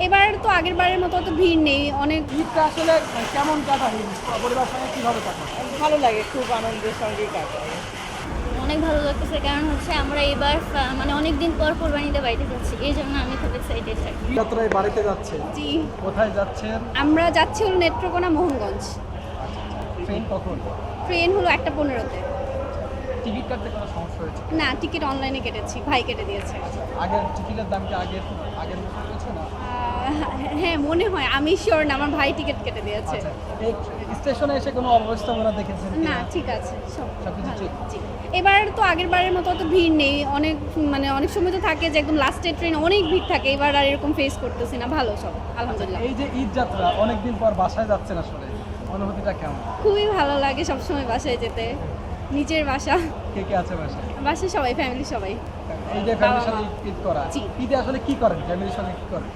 এবার তো আগের বারের মতো অত ভিড় নেই, অনেক ঈদটা আসলে কেমন কাটাই, পরিবার সঙ্গে কিভাবে কাটাই? ভালো লাগে, খুব আনন্দের সঙ্গেই কাটাই। অনেক ভালো লাগতেছে, কারণ হচ্ছে আমরা এবার মানে অনেক দিন পর কোরবানিতে বাড়িতে যাচ্ছি, এই জন্য আমি খুব এক্সাইটেড থাকি। যাত্রায় বাড়িতে যাচ্ছে, জি। কোথায় যাচ্ছেন? আমরা যাচ্ছি হলো নেত্রকোনা মোহনগঞ্জ। ট্রেন কখন? ট্রেন হলো 1:15-তে। টিকিট কাটতে কোনো সমস্যা হয়েছে? না, টিকিট অনলাইনে কেটেছি, ভাই কেটে দিয়েছে। আগের টিকিটের দাম কি আগের মতো হয়েছে না? হ্যাঁ মনে হয়, আমি শিওর না, আমার ভাই টিকিট কেটে দিয়েছে। আচ্ছা, এই স্টেশনে এসে কোনো অব্যবস্থাপনা দেখেছেন কি না, ঠিক আছে, সবকিছু ভালো। ঠিক? জি। এবার তো আগের বারের মতো অত ভিড় নেই, অনেক মানে অনেক সময় তো থাকে যে একদম লাস্টের ট্রেন অনেক ভিড় থাকে, এবার আর এরকম ফেস করতেছি না, ভালো সব আলহামদুলিল্লাহ। এই যে ঈদ যাত্রা অনেকদিন পর বাসায় যাচ্ছেন, আসলে অনুভূতিটা কেমন? খুবই ভালো লাগে সবসময় বাসায় যেতে, নিজের বাসা। কে কে আছে বাসায়? বাসায় সবাই, ফ্যামিলি সবাই। এই যে ফ্যামিলির সাথে ঈদ করা, জি। ঈদে আসলে কি করেন, ফ্যামিলির সঙ্গে কি করেন?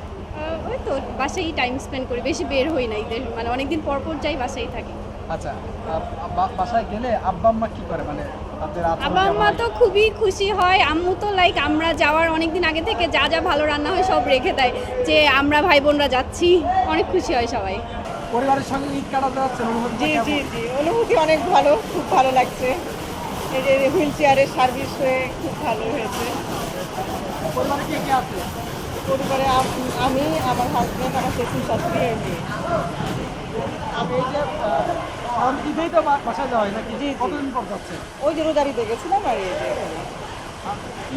ওই তো বাসায় টাইম স্পেন্ড করি, বেশি বের হই না ঈদের, মানে অনেকদিন পর পর যাই, বাসায় থাকি। আচ্ছা, বাসায় গেলে আব্বা আম্মা কি করে, মানে তাদের আচরণ আব্বা কেমন আম্মা হয়? তো খুবই খুশি হয়, আম্মু তো লাইক আমরা যাওয়ার অনেকদিন আগে থেকে যা যা ভালো রান্না হয় সব রেখে দেয়, যে আমরা ভাই বোনরা যাচ্ছি, অনেক খুশি হয় সবাই। পরিবারের সঙ্গে ঈদ কাটাতে যাচ্ছেন, অনুভূতিটা জি জি কেমন? জি, অনুভূতি অনেক ভালো, খুব ভালো লাগছে। এই যে হুইল চেয়ারের সার্ভিস হয়ে খুব ভালো হয়েছে। পরিবারে কে কে আছে? পরিবারে আমি, আমার হাজব্যান্ড, আমার শ্বশুর শাশুড়ি আর মেয়ে। এই যে ঈদেই তো বাসায় যাওয়া হয় নাকি? জি, জি। কতদিন পর যাচ্ছে? ওই যে রোজারিতে গেছিলাম আর এই যে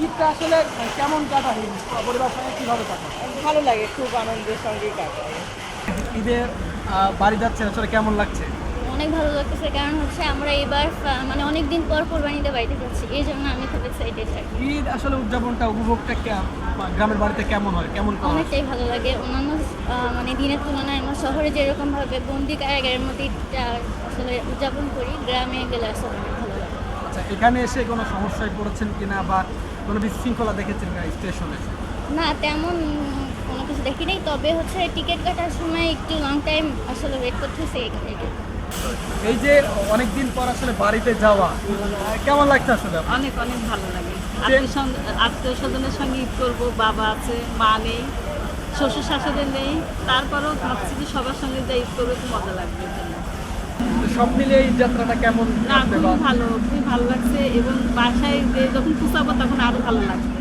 ঈদটা আসলে কেমন কাটাই, পরিবার সঙ্গে কিভাবে কাটাই? ভালো লাগে, খুব আনন্দের সঙ্গেই কাটাই। ঈদে বাড়ি যাচ্ছেন, আসলে কেমন লাগছে? অনেক ভালো লাগতেছে, কারণ হচ্ছে আমরা এবার মানে অনেক দিন পর কোরবানিতে বাড়িতে যাচ্ছি, এই জন্য আমি খুব এক্সাইটেড থাকি। ঈদ আসলে উদযাপনটা, উপভোগটা গ্রামের বাড়িতে কেমন হয়, কেমন করা হয়? অনেকটাই ভালো লাগে, অন্যান্য মানে দিনের তুলনায় আমরা শহরে যেরকমভাবে বন্দি কারাগারের মধ্যে ঈদটা আসলে উদযাপন করি, গ্রামে গেলে আসলে অনেক ভালো লাগে। আচ্ছা, এখানে এসে কোনো সমস্যায় পড়েছেন কিনা, বা কোনো বিশৃঙ্খলা দেখেছেন কিনা স্টেশনে? না, তেমন কোনো কিছু দেখি নাই, তবে হচ্ছে টিকিট কাটার সময় একটু লং টাইম আসলে ওয়েট করতে হচ্ছে এই। এই যে অনেকদিন পর আসলে বাড়িতে যাওয়া, কেমন লাগছে আসলে? অনেক অনেক ভালো লাগে। আত্মীয় স্বজনের সঙ্গে ঈদ করবো, বাবা আছে, মা নেই, শ্বশুর শাশুড়ি নেই, তারপরেও ভাবছি যে সবার সঙ্গে যে ঈদ করবো, খুব মজা লাগবে এর জন্য। সব মিলিয়ে এই যাত্রাটা কেমন না, লাগবে? খুবই ভালো লাগছে, এবং বাসায় যে যখন পুষাবো তখন আরো ভালো লাগবে।